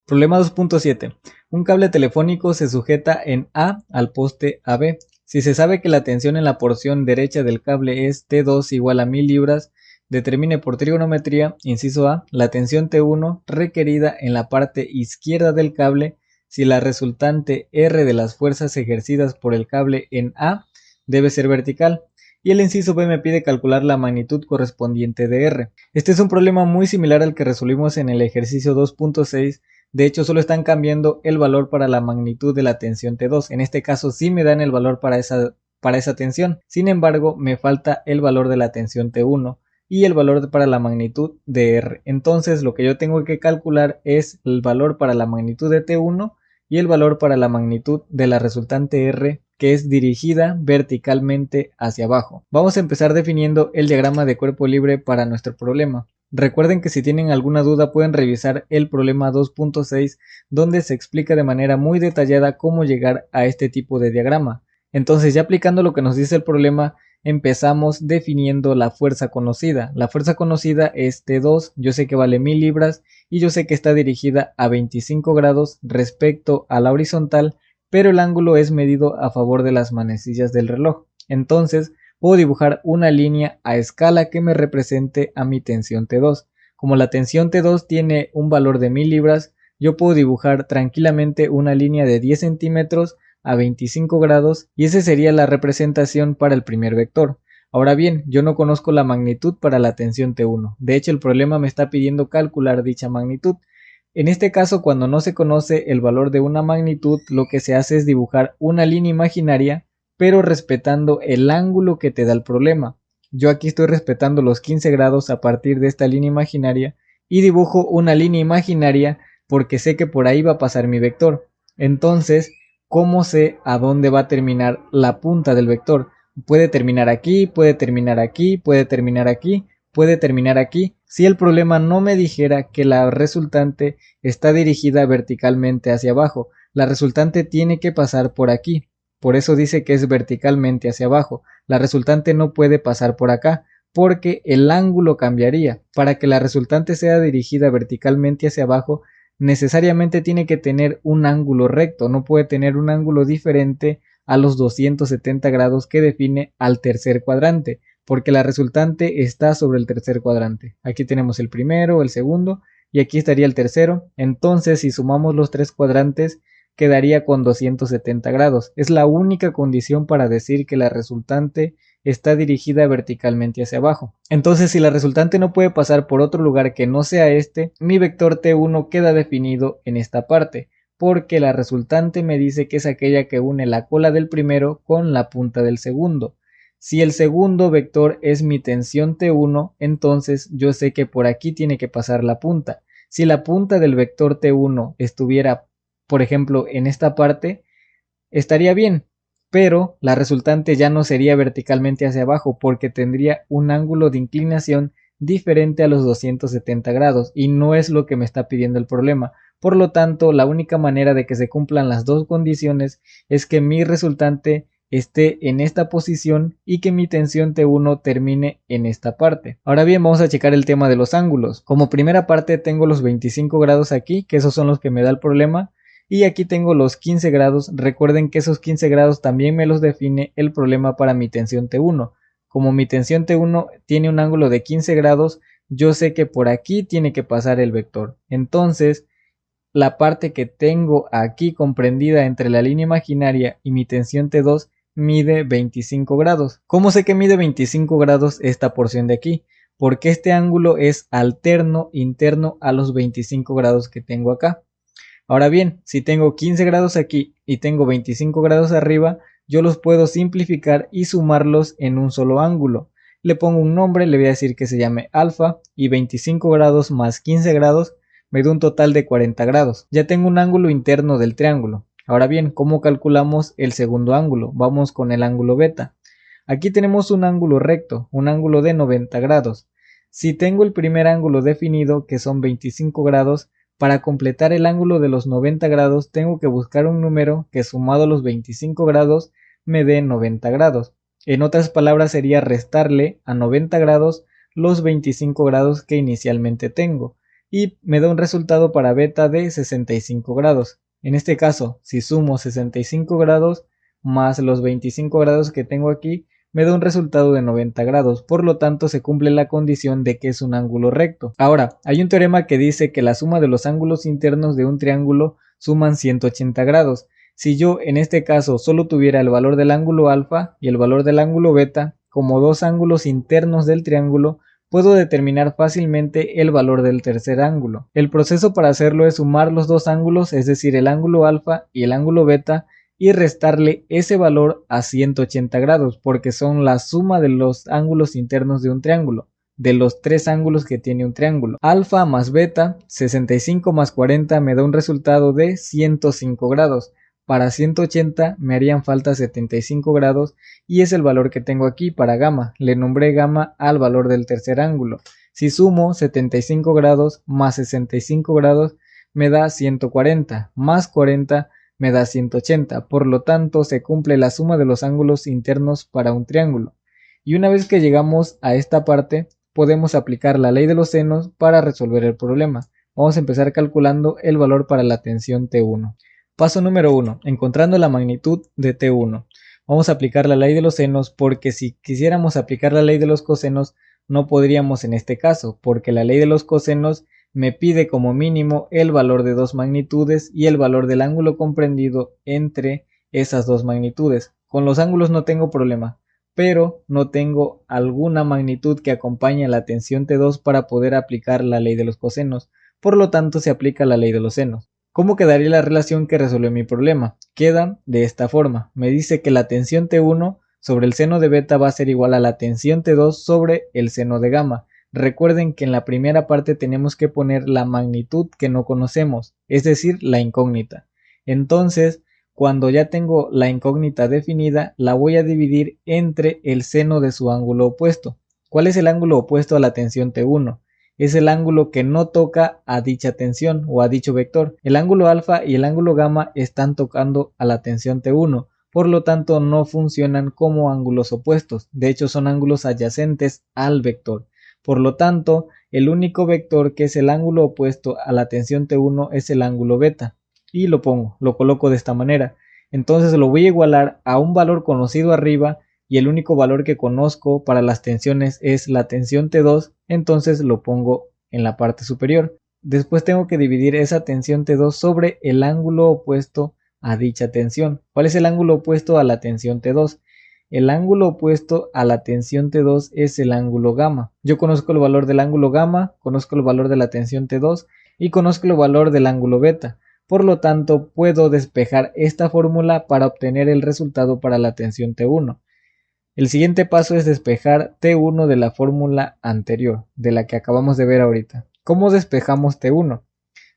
Problema 2.7. Un cable telefónico se sujeta en A al poste AB. Si se sabe que la tensión en la porción derecha del cable es T2 igual a 1000 libras, determine por trigonometría, inciso A, la tensión T1 requerida en la parte izquierda del cable si la resultante R de las fuerzas ejercidas por el cable en A debe ser vertical. Y el inciso B me pide calcular la magnitud correspondiente de R. Este es un problema muy similar al que resolvimos en el ejercicio 2.6. De hecho, solo están cambiando el valor para la magnitud de la tensión T2. En este caso sí me dan el valor para esa tensión. Sin embargo, me falta el valor de la tensión T1 y el valor para la magnitud de R. Entonces, lo que yo tengo que calcular es el valor para la magnitud de T1 y el valor para la magnitud de la resultante R, que es dirigida verticalmente hacia abajo. Vamos a empezar definiendo el diagrama de cuerpo libre para nuestro problema. Recuerden que si tienen alguna duda pueden revisar el problema 2.6, donde se explica de manera muy detallada cómo llegar a este tipo de diagrama. Entonces, ya aplicando lo que nos dice el problema, empezamos definiendo la fuerza conocida. La fuerza conocida es T2, yo sé que vale 1000 libras y yo sé que está dirigida a 25 grados respecto a la horizontal, pero el ángulo es medido a favor de las manecillas del reloj. Entonces, puedo dibujar una línea a escala que me represente a mi tensión T2. Como la tensión T2 tiene un valor de 1000 libras, yo puedo dibujar tranquilamente una línea de 10 centímetros a 25 grados y esa sería la representación para el primer vector. Ahora bien, yo no conozco la magnitud para la tensión T1. De hecho, el problema me está pidiendo calcular dicha magnitud. En este caso, cuando no se conoce el valor de una magnitud, lo que se hace es dibujar una línea imaginaria, pero respetando el ángulo que te da el problema. Yo aquí estoy respetando los 15 grados a partir de esta línea imaginaria y dibujo una línea imaginaria porque sé que por ahí va a pasar mi vector. Entonces, ¿cómo sé a dónde va a terminar la punta del vector? Puede terminar aquí, puede terminar aquí, puede terminar aquí, puede terminar aquí. Si el problema no me dijera que la resultante está dirigida verticalmente hacia abajo, la resultante tiene que pasar por aquí. Por eso dice que es verticalmente hacia abajo. La resultante no puede pasar por acá porque el ángulo cambiaría. Para que la resultante sea dirigida verticalmente hacia abajo, necesariamente tiene que tener un ángulo recto, no puede tener un ángulo diferente a los 270 grados que define al tercer cuadrante, porque la resultante está sobre el tercer cuadrante. Aquí tenemos el primero, el segundo y aquí estaría el tercero. Entonces, si sumamos los tres cuadrantes, quedaría con 270 grados. Es la única condición para decir que la resultante está dirigida verticalmente hacia abajo. Entonces, si la resultante no puede pasar por otro lugar que no sea este, mi vector T1 queda definido en esta parte, porque la resultante me dice que es aquella que une la cola del primero con la punta del segundo. Si el segundo vector es mi tensión T1, entonces yo sé que por aquí tiene que pasar la punta. Si la punta del vector T1 estuviera, por ejemplo, en esta parte, estaría bien, pero la resultante ya no sería verticalmente hacia abajo porque tendría un ángulo de inclinación diferente a los 270 grados y no es lo que me está pidiendo el problema. Por lo tanto, la única manera de que se cumplan las dos condiciones es que mi resultante esté en esta posición y que mi tensión T1 termine en esta parte. Ahora bien, vamos a checar el tema de los ángulos. Como primera parte tengo los 25 grados aquí, que esos son los que me da el problema. Y aquí tengo los 15 grados. Recuerden que esos 15 grados también me los define el problema para mi tensión T1. Como mi tensión T1 tiene un ángulo de 15 grados, yo sé que por aquí tiene que pasar el vector. Entonces, la parte que tengo aquí comprendida entre la línea imaginaria y mi tensión T2 mide 25 grados. ¿Cómo sé que mide 25 grados esta porción de aquí? Porque este ángulo es alterno interno a los 25 grados que tengo acá. Ahora bien, si tengo 15 grados aquí y tengo 25 grados arriba, yo los puedo simplificar y sumarlos en un solo ángulo. Le pongo un nombre, le voy a decir que se llame alfa y 25 grados más 15 grados me da un total de 40 grados. Ya tengo un ángulo interno del triángulo. Ahora bien, ¿cómo calculamos el segundo ángulo? Vamos con el ángulo beta. Aquí tenemos un ángulo recto, un ángulo de 90 grados. Si tengo el primer ángulo definido, que son 25 grados, para completar el ángulo de los 90 grados tengo que buscar un número que sumado a los 25 grados me dé 90 grados. En otras palabras sería restarle a 90 grados los 25 grados que inicialmente tengo. y me da un resultado para beta de 65 grados. En este caso, si sumo 65 grados más los 25 grados que tengo aquí, me da un resultado de 90 grados, por lo tanto se cumple la condición de que es un ángulo recto. Ahora, hay un teorema que dice que la suma de los ángulos internos de un triángulo suman 180 grados. Si yo en este caso solo tuviera el valor del ángulo alfa y el valor del ángulo beta como dos ángulos internos del triángulo, puedo determinar fácilmente el valor del tercer ángulo. El proceso para hacerlo es sumar los dos ángulos, es decir, el ángulo alfa y el ángulo beta, y restarle ese valor a 180 grados, porque son la suma de los ángulos internos de un triángulo, de los tres ángulos que tiene un triángulo. Alfa más beta, 65 más 40 me da un resultado de 105 grados. Para 180 me harían falta 75 grados y es el valor que tengo aquí para gamma. Le nombré gamma al valor del tercer ángulo. Si sumo 75 grados más 65 grados me da 140, más 40 me da 180. Por lo tanto, se cumple la suma de los ángulos internos para un triángulo. Y una vez que llegamos a esta parte, podemos aplicar la ley de los senos para resolver el problema. Vamos a empezar calculando el valor para la tensión T1. Paso número 1. Encontrando la magnitud de T1. Vamos a aplicar la ley de los senos porque si quisiéramos aplicar la ley de los cosenos no podríamos en este caso, porque la ley de los cosenos me pide como mínimo el valor de dos magnitudes y el valor del ángulo comprendido entre esas dos magnitudes. Con los ángulos no tengo problema, pero no tengo alguna magnitud que acompañe a la tensión T2 para poder aplicar la ley de los cosenos. Por lo tanto, se aplica la ley de los senos. ¿Cómo quedaría la relación que resuelve mi problema? Queda de esta forma. Me dice que la tensión T1 sobre el seno de beta va a ser igual a la tensión T2 sobre el seno de gamma. Recuerden que en la primera parte tenemos que poner la magnitud que no conocemos, es decir, la incógnita. Entonces, cuando ya tengo la incógnita definida, la voy a dividir entre el seno de su ángulo opuesto. ¿Cuál es el ángulo opuesto a la tensión T1? Es el ángulo que no toca a dicha tensión o a dicho vector. El ángulo alfa y el ángulo gamma están tocando a la tensión T1, por lo tanto no funcionan como ángulos opuestos, de hecho son ángulos adyacentes al vector. Por lo tanto, el único vector que es el ángulo opuesto a la tensión T1 es el ángulo beta. Y lo coloco de esta manera. Entonces lo voy a igualar a un valor conocido arriba y el único valor que conozco para las tensiones es la tensión T2, entonces lo pongo en la parte superior. Después tengo que dividir esa tensión T2 sobre el ángulo opuesto a dicha tensión. ¿Cuál es el ángulo opuesto a la tensión T2? El ángulo opuesto a la tensión T2 es el ángulo gamma. Yo conozco el valor del ángulo gamma, conozco el valor de la tensión T2 y conozco el valor del ángulo beta. Por lo tanto, puedo despejar esta fórmula para obtener el resultado para la tensión T1. El siguiente paso es despejar T1 de la fórmula anterior, de la que acabamos de ver ahorita. ¿Cómo despejamos T1?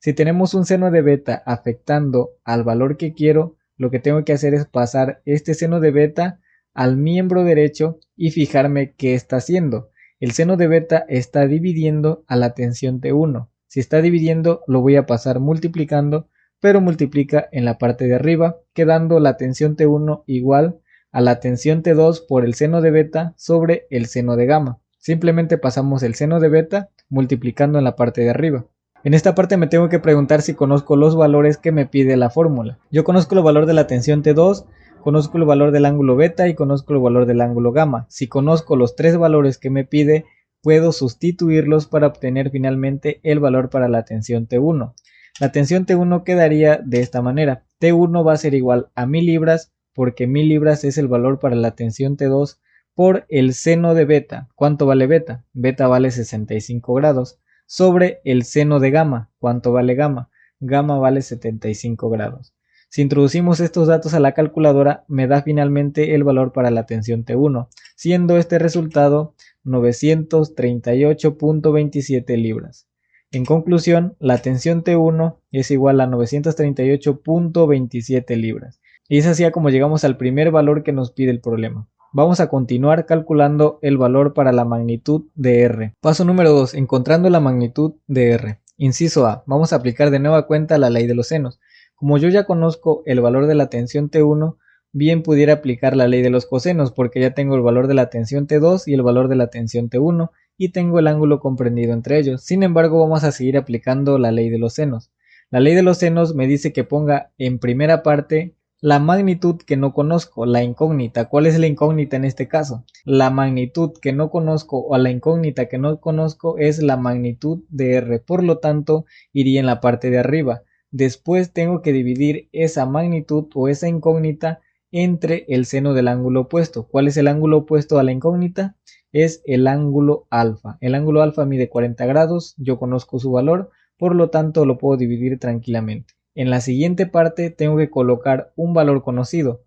Si tenemos un seno de beta afectando al valor que quiero, lo que tengo que hacer es pasar este seno de beta al miembro derecho y fijarme qué está haciendo. El seno de beta está dividiendo a la tensión T1. Si está dividiendo, lo voy a pasar multiplicando, pero multiplica en la parte de arriba, quedando la tensión T1 igual a la tensión T2 por el seno de beta sobre el seno de gamma. Simplemente pasamos el seno de beta multiplicando en la parte de arriba. En esta parte me tengo que preguntar si conozco los valores que me pide la fórmula. Yo conozco el valor de la tensión T2, conozco el valor del ángulo beta y conozco el valor del ángulo gamma. Si conozco los tres valores que me pide, puedo sustituirlos para obtener finalmente el valor para la tensión T1. La tensión T1 quedaría de esta manera. T1 va a ser igual a 1000 libras porque 1000 libras es el valor para la tensión T2 por el seno de beta. ¿Cuánto vale beta? Beta vale 65 grados. Sobre el seno de gamma. ¿Cuánto vale gamma? Gamma vale 75 grados. Si introducimos estos datos a la calculadora, me da finalmente el valor para la tensión T1, siendo este resultado 938.27 libras. En conclusión, la tensión T1 es igual a 938.27 libras. Y es así como llegamos al primer valor que nos pide el problema. Vamos a continuar calculando el valor para la magnitud de R. Paso número 2. Encontrando la magnitud de R. Inciso A. Vamos a aplicar de nueva cuenta la ley de los senos. Como yo ya conozco el valor de la tensión T1, bien pudiera aplicar la ley de los cosenos, porque ya tengo el valor de la tensión T2 y el valor de la tensión T1, y tengo el ángulo comprendido entre ellos. Sin embargo, vamos a seguir aplicando la ley de los senos. La ley de los senos me dice que ponga en primera parte la magnitud que no conozco, la incógnita. ¿Cuál es la incógnita en este caso? La magnitud que no conozco o la incógnita que no conozco es la magnitud de R. Por lo tanto, iría en la parte de arriba. Después tengo que dividir esa magnitud o esa incógnita entre el seno del ángulo opuesto. ¿Cuál es el ángulo opuesto a la incógnita? Es el ángulo alfa. El ángulo alfa mide 40 grados, yo conozco su valor, por lo tanto lo puedo dividir tranquilamente. En la siguiente parte tengo que colocar un valor conocido.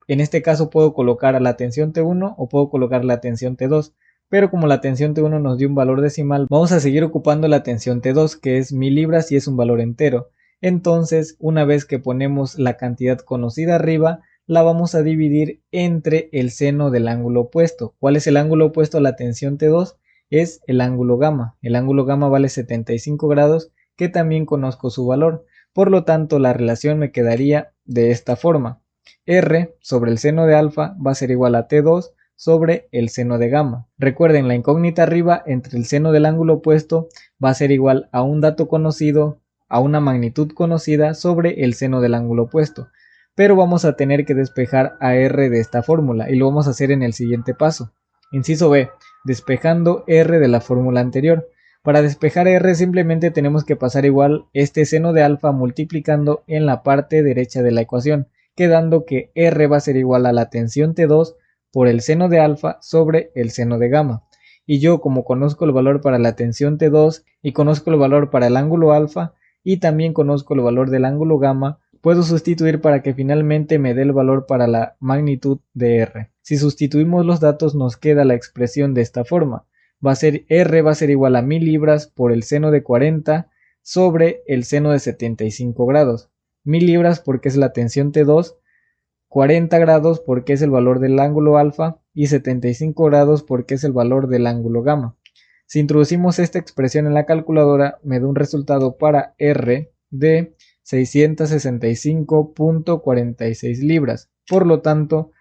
En este caso puedo colocar la tensión T1 o puedo colocar la tensión T2, pero como la tensión T1 nos dio un valor decimal, vamos a seguir ocupando la tensión T2, que es 1000 libras y es un valor entero. Entonces, una vez que ponemos la cantidad conocida arriba, la vamos a dividir entre el seno del ángulo opuesto. ¿Cuál es el ángulo opuesto a la tensión T2? Es el ángulo gamma. El ángulo gamma vale 75 grados, que también conozco su valor. Por lo tanto, la relación me quedaría de esta forma. R sobre el seno de alfa va a ser igual a T2 sobre el seno de gamma. Recuerden, la incógnita arriba entre el seno del ángulo opuesto va a ser igual a un dato conocido, a una magnitud conocida sobre el seno del ángulo opuesto. Pero vamos a tener que despejar a R de esta fórmula y lo vamos a hacer en el siguiente paso. Inciso B, despejando R de la fórmula anterior. Para despejar R simplemente tenemos que pasar igual este seno de alfa multiplicando en la parte derecha de la ecuación, quedando que R va a ser igual a la tensión T2 por el seno de alfa sobre el seno de gamma. Y yo, como conozco el valor para la tensión T2 y conozco el valor para el ángulo alfa y también conozco el valor del ángulo gamma, puedo sustituir para que finalmente me dé el valor para la magnitud de R. Si sustituimos los datos nos queda la expresión de esta forma. R va a ser igual a 1000 libras por el seno de 40 sobre el seno de 75 grados. 1000 libras porque es la tensión T2, 40 grados porque es el valor del ángulo alfa y 75 grados porque es el valor del ángulo gamma. Si introducimos esta expresión en la calculadora me da un resultado para R de 665.46 libras. Por lo tanto,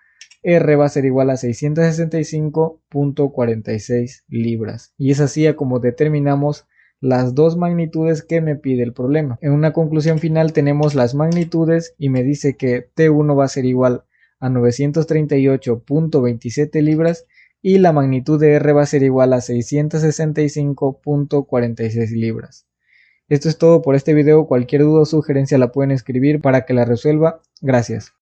R va a ser igual a 665.46 libras. Y es así como determinamos las dos magnitudes que me pide el problema. En una conclusión final tenemos las magnitudes y me dice que T1 va a ser igual a 938.27 libras y la magnitud de R va a ser igual a 665.46 libras. Esto es todo por este video. Cualquier duda o sugerencia la pueden escribir para que la resuelva. Gracias.